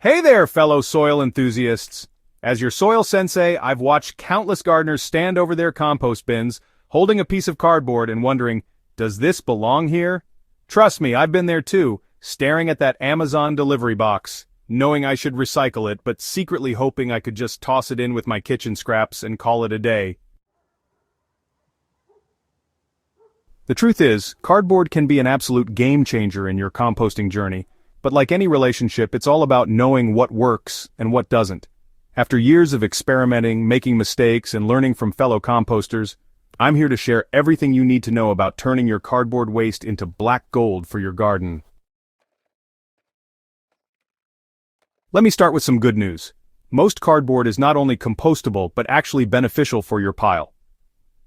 Hey there, fellow soil enthusiasts! As your soil sensei, I've watched countless gardeners stand over their compost bins, holding a piece of cardboard and wondering, does this belong here? Trust me, I've been there too, staring at that Amazon delivery box, knowing I should recycle it but secretly hoping I could just toss it in with my kitchen scraps and call it a day. The truth is, cardboard can be an absolute game changer in your composting journey. But like any relationship, it's all about knowing what works and what doesn't. After years of experimenting, making mistakes, and learning from fellow composters, I'm here to share everything you need to know about turning your cardboard waste into black gold for your garden. Let me start with some good news. Most cardboard is not only compostable but actually beneficial for your pile.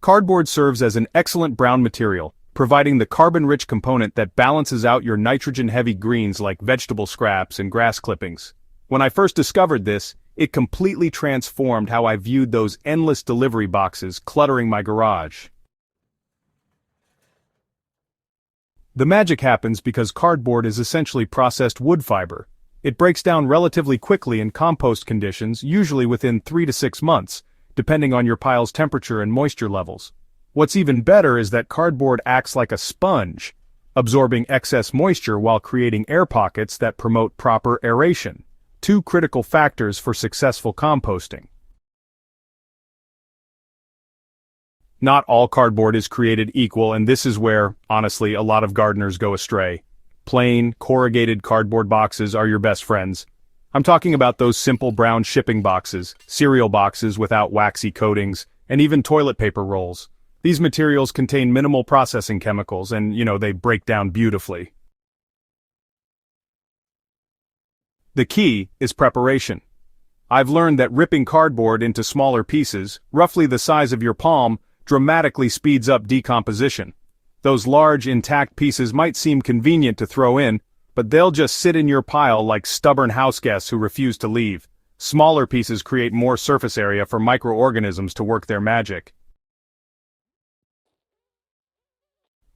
Cardboard serves as an excellent brown material, providing the carbon-rich component that balances out your nitrogen-heavy greens like vegetable scraps and grass clippings. When I first discovered this, it completely transformed how I viewed those endless delivery boxes cluttering my garage. The magic happens because cardboard is essentially processed wood fiber. It breaks down relatively quickly in compost conditions, usually within 3 to 6 months, depending on your pile's temperature and moisture levels. What's even better is that cardboard acts like a sponge, absorbing excess moisture while creating air pockets that promote proper aeration, two critical factors for successful composting. Not all cardboard is created equal, and this is where, honestly, a lot of gardeners go astray. Plain, corrugated cardboard boxes are your best friends. I'm talking about those simple brown shipping boxes, cereal boxes without waxy coatings, and even toilet paper rolls. These materials contain minimal processing chemicals and, they break down beautifully. The key is preparation. I've learned that ripping cardboard into smaller pieces, roughly the size of your palm, dramatically speeds up decomposition. Those large, intact pieces might seem convenient to throw in, but they'll just sit in your pile like stubborn houseguests who refuse to leave. Smaller pieces create more surface area for microorganisms to work their magic.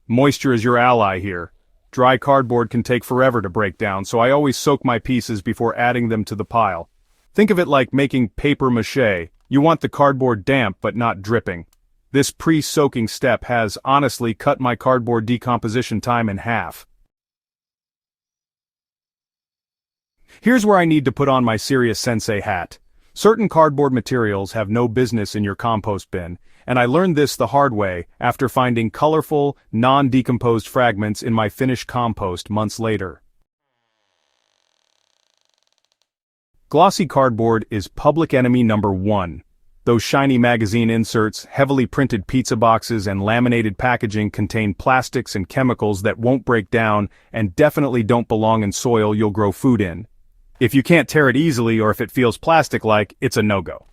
Moisture is your ally here. Dry cardboard can take forever to break down, so I always soak my pieces before adding them to the pile. Think of it like making paper mache. You want the cardboard damp but not dripping. This pre-soaking step has, honestly, cut my cardboard decomposition time in half. Here's where I need to put on my serious sensei hat. Certain cardboard materials have no business in your compost bin, and I learned this the hard way after finding colorful, non-decomposed fragments in my finished compost months later. Glossy cardboard is public enemy number 1. Those shiny magazine inserts, heavily printed pizza boxes, and laminated packaging contain plastics and chemicals that won't break down and definitely don't belong in soil you'll grow food in. If you can't tear it easily or if it feels plastic-like, it's a no-go.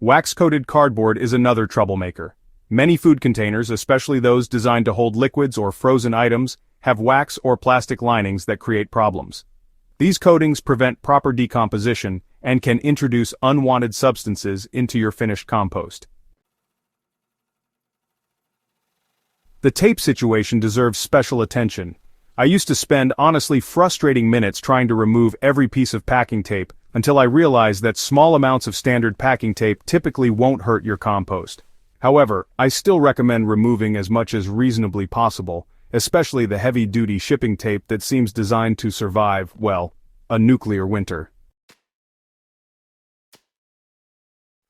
Wax-coated cardboard is another troublemaker. Many food containers, especially those designed to hold liquids or frozen items, have wax or plastic linings that create problems. These coatings prevent proper decomposition and can introduce unwanted substances into your finished compost. The tape situation deserves special attention. I used to spend honestly frustrating minutes trying to remove every piece of packing tape until I realized that small amounts of standard packing tape typically won't hurt your compost. However, I still recommend removing as much as reasonably possible, especially the heavy-duty shipping tape that seems designed to survive, well, a nuclear winter.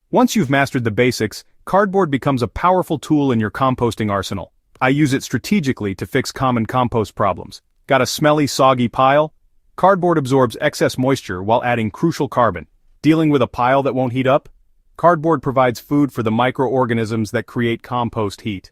Once you've mastered the basics, cardboard becomes a powerful tool in your composting arsenal. I use it strategically to fix common compost problems. Got a smelly, soggy pile? Cardboard absorbs excess moisture while adding crucial carbon. Dealing with a pile that won't heat up? Cardboard provides food for the microorganisms that create compost heat.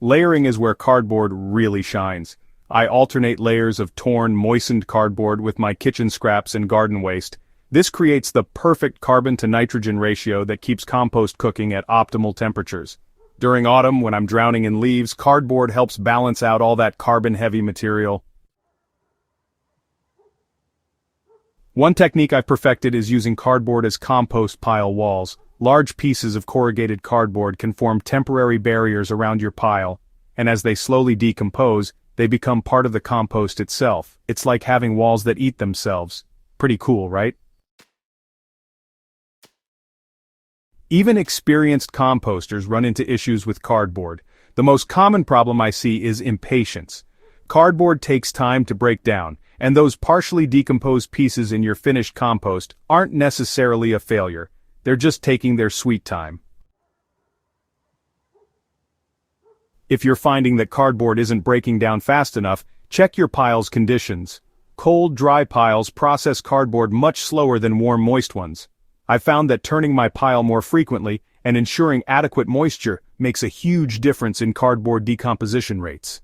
Layering is where cardboard really shines. I alternate layers of torn, moistened cardboard with my kitchen scraps and garden waste. This creates the perfect carbon-to-nitrogen ratio that keeps compost cooking at optimal temperatures. During autumn, when I'm drowning in leaves, cardboard helps balance out all that carbon-heavy material. One technique I've perfected is using cardboard as compost pile walls. Large pieces of corrugated cardboard can form temporary barriers around your pile, and as they slowly decompose, they become part of the compost itself. It's like having walls that eat themselves. Pretty cool, right? Even experienced composters run into issues with cardboard. The most common problem I see is impatience. Cardboard takes time to break down, and those partially decomposed pieces in your finished compost aren't necessarily a failure. They're just taking their sweet time. If you're finding that cardboard isn't breaking down fast enough, check your pile's conditions. Cold, dry piles process cardboard much slower than warm, moist ones. I've found that turning my pile more frequently and ensuring adequate moisture makes a huge difference in cardboard decomposition rates.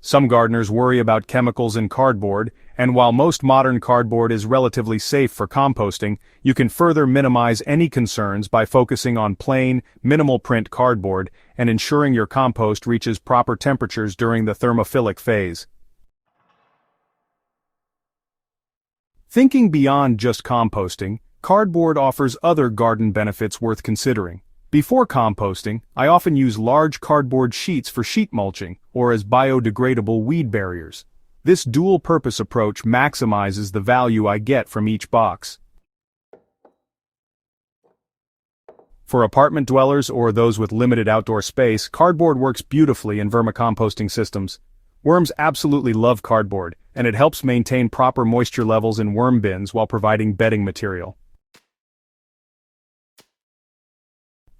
Some gardeners worry about chemicals in cardboard, and while most modern cardboard is relatively safe for composting, you can further minimize any concerns by focusing on plain, minimal-print cardboard and ensuring your compost reaches proper temperatures during the thermophilic phase. Thinking beyond just composting, cardboard offers other garden benefits worth considering. Before composting, I often use large cardboard sheets for sheet mulching or as biodegradable weed barriers. This dual-purpose approach maximizes the value I get from each box. For apartment dwellers or those with limited outdoor space, cardboard works beautifully in vermicomposting systems. Worms absolutely love cardboard, and it helps maintain proper moisture levels in worm bins while providing bedding material.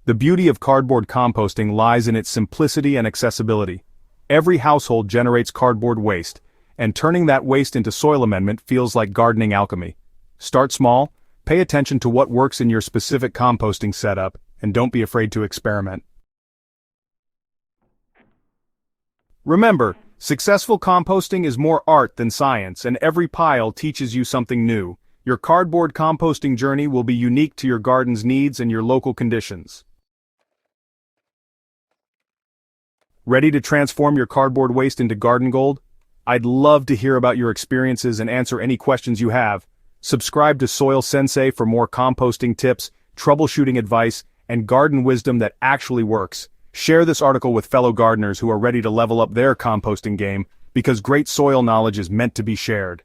The beauty of cardboard composting lies in its simplicity and accessibility. Every household generates cardboard waste, and turning that waste into soil amendment feels like gardening alchemy. Start small, pay attention to what works in your specific composting setup, and don't be afraid to experiment. Remember, successful composting is more art than science, and every pile teaches you something new. Your cardboard composting journey will be unique to your garden's needs and your local conditions. Ready to transform your cardboard waste into garden gold? I'd love to hear about your experiences and answer any questions you have. Subscribe to Soil Sensei for more composting tips, troubleshooting advice, and garden wisdom that actually works. Share this article with fellow gardeners who are ready to level up their composting game, because great soil knowledge is meant to be shared.